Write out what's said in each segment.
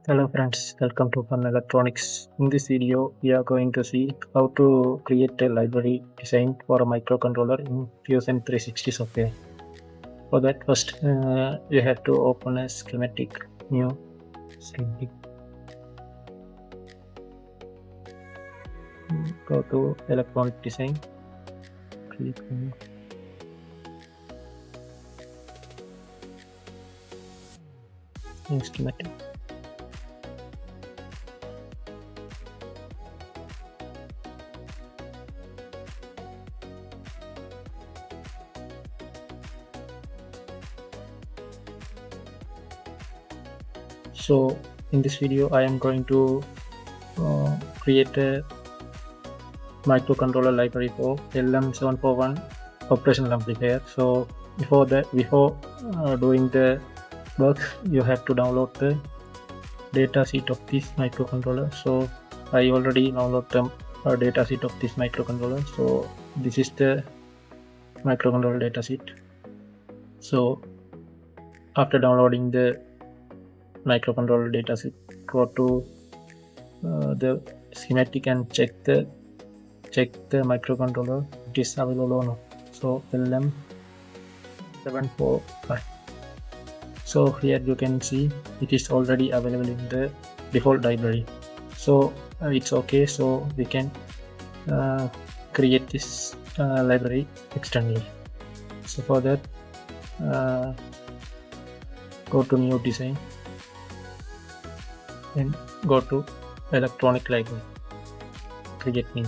Hello friends, welcome to Fun Electronics. In this video, we are going to see how to create a library design for a microcontroller in Fusion 360 software. For that, first you have to open a schematic, new schematic. Go to electronic design, click new schematic. So in this video, I am going to create a microcontroller library for LM741 Operational Amplifier. So before doing the work, you have to download the data sheet of this microcontroller. So I already downloaded the data sheet of this microcontroller. So this is the microcontroller data sheet. So after downloading the microcontroller data sheet, go to the schematic and check the microcontroller it is available or not. So LM741. So here you can see it is already available in the default library. So it's okay. So we can create this library externally. So for that, go to new design and go to electronic library, create new.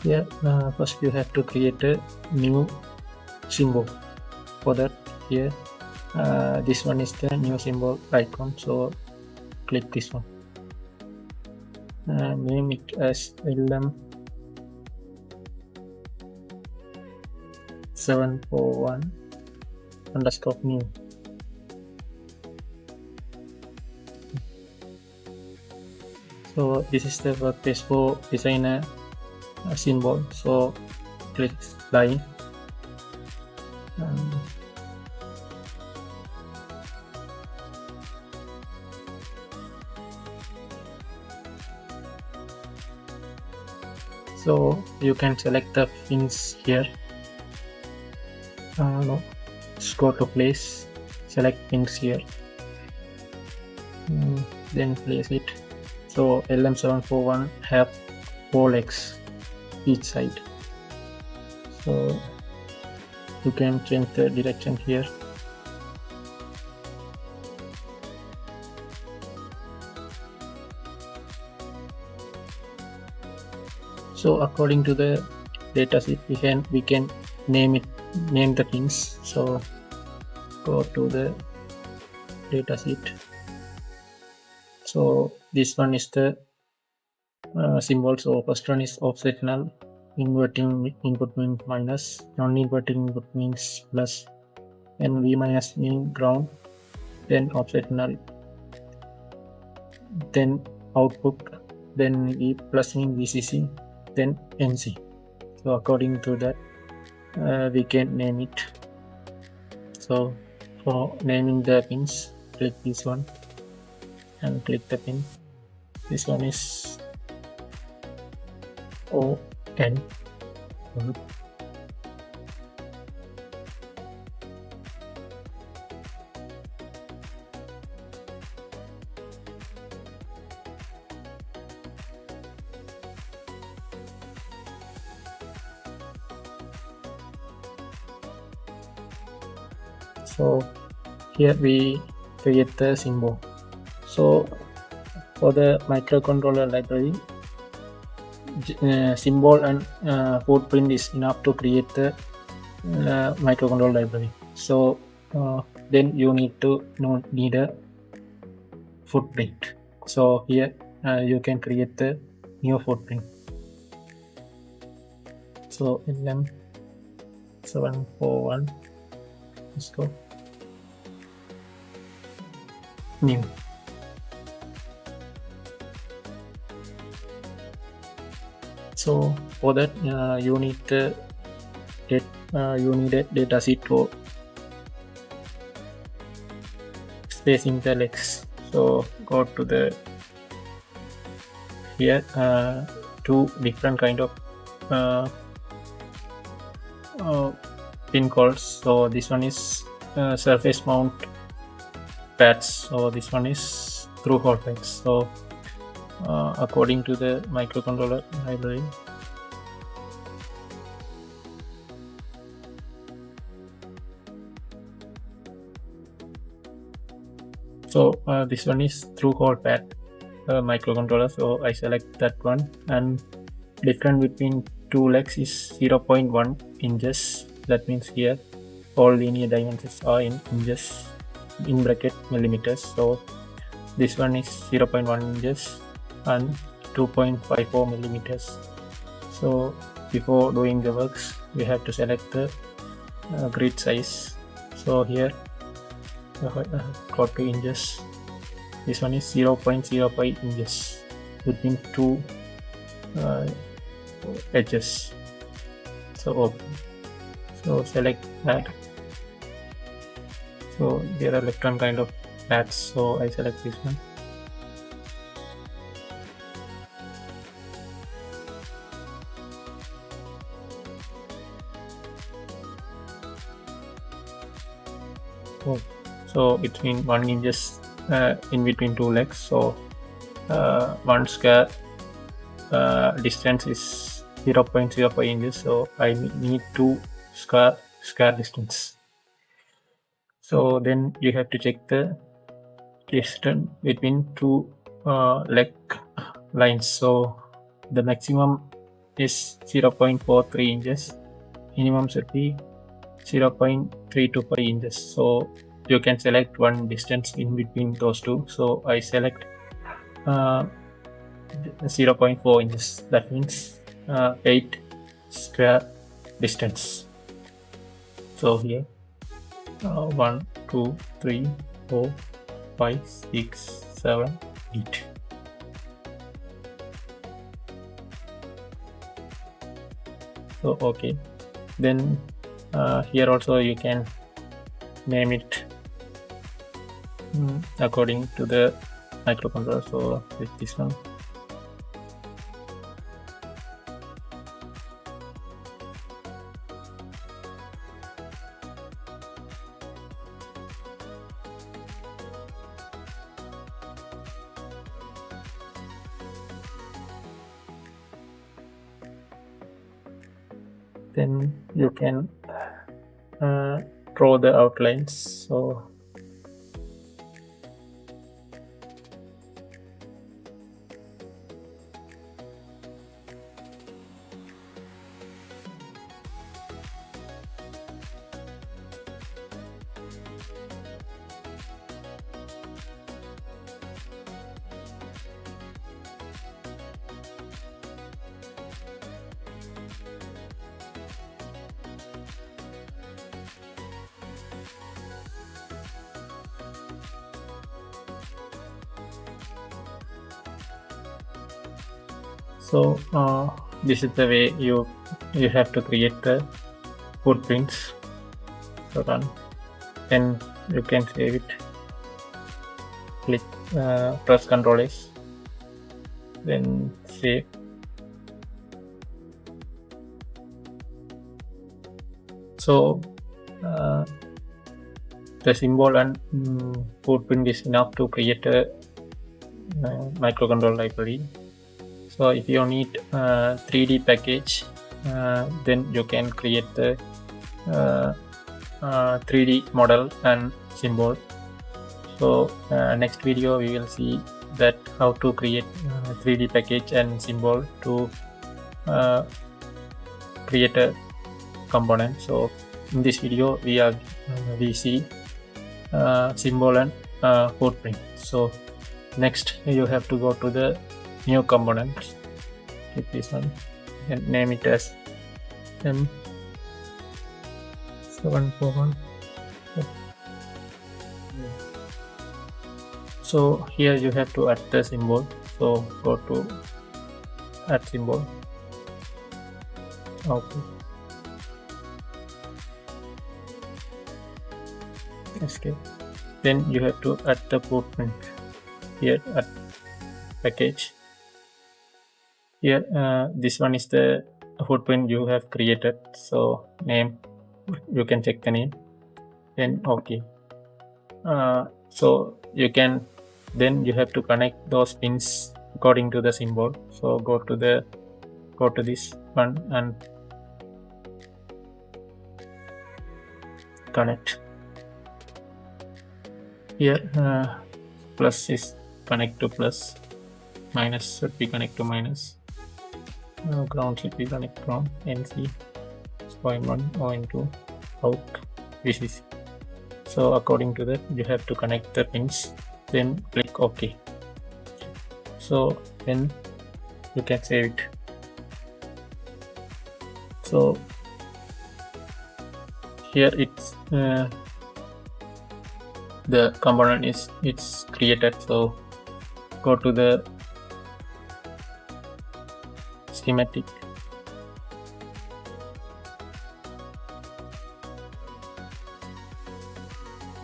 Here first you have to create a new symbol. For that, here this one is the new symbol icon, so click this one, name it as LM741 underscore new. So this is the workplace for designer symbol. So click line so you can select the pins here. No, just go to place, select pins here, then place it. So LM741 have 4 legs each side, so you can change the direction here. So according to the datasheet, we can name the pins. So go to the datasheet. So this one is the symbol. So first one is offset null, inverting input means minus, non-inverting input means plus, and V minus means ground, then offset null, then output, then V plus means VCC, then NC. So according to that, we can name it. So for naming the pins, click this one and click the pin. This one is ON. So here we create the symbol. So for the microcontroller library, symbol and footprint is enough to create the microcontroller library. So then you need a footprint. So here you can create the new footprint. So LM741, let's go new. So for that you need a data sheet for spacing the legs. So go to the here, two different kind of pin calls. So this one is surface mount pads, so this one is through hole pads. So according to the microcontroller library, so this one is through hole pad microcontroller, so I select that one, and difference between two legs is 0.1 inches. That means here all linear dimensions are in inches, in bracket millimeters. So this one is 0.1 inches and 2.54 millimeters. So before doing the works, we have to select the grid size. So here got 2 inches. This one is 0.05 inches between two edges. So okay. So select that. So there are electron kind of pads, so I select this one. Oh, so it's been 1 inches in between two legs. So 1 square distance is 0.05 inches. So I need 2 square distance. So then you have to check the distance between two leg lines. So the maximum is 0.43 inches, minimum should be 0.325 inches. So you can select one distance in between those two. So I select 0.4 inches. That means 8 square distance. So here 1, 2, 3, 4, 5, 6, 7, 8. So okay, then here also you can name it according to the microcontroller. So with this one, then you can draw the outlines. So this is the way you have to create the footprints. So done. Then you can save it. Click press Ctrl S, then save. So the symbol and footprint is enough to create a microcontroller library. So if you need 3D package, then you can create the 3D model and symbol. So next video we will see that how to create 3D package and symbol to create a component. So in this video we see symbol and footprint. So next you have to go to the new components. Click this one and name it as LM741. So here you have to add the symbol. So go to add symbol. Okay. Escape. Then you have to add the footprint here at package. Here this one is the footprint you have created, so name, you can check the name, then okay. So you can, then you have to connect those pins according to the symbol. So go to this one and connect. Here plus is connect to plus, minus should be connect to minus, ground should be connect from NC, OM1, OM2, out, VCC. So according to that you have to connect the pins, then click OK. So then you can save it. So here it's the component is it's created. So go to the schematic,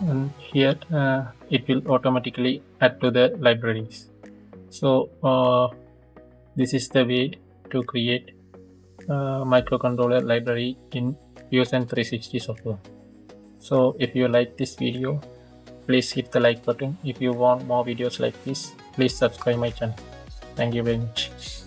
and here it will automatically add to the libraries. So this is the way to create microcontroller library in Fusion 360 software. So if you like this video, please hit the like button. If you want more videos like this, please subscribe my channel. Thank you very much.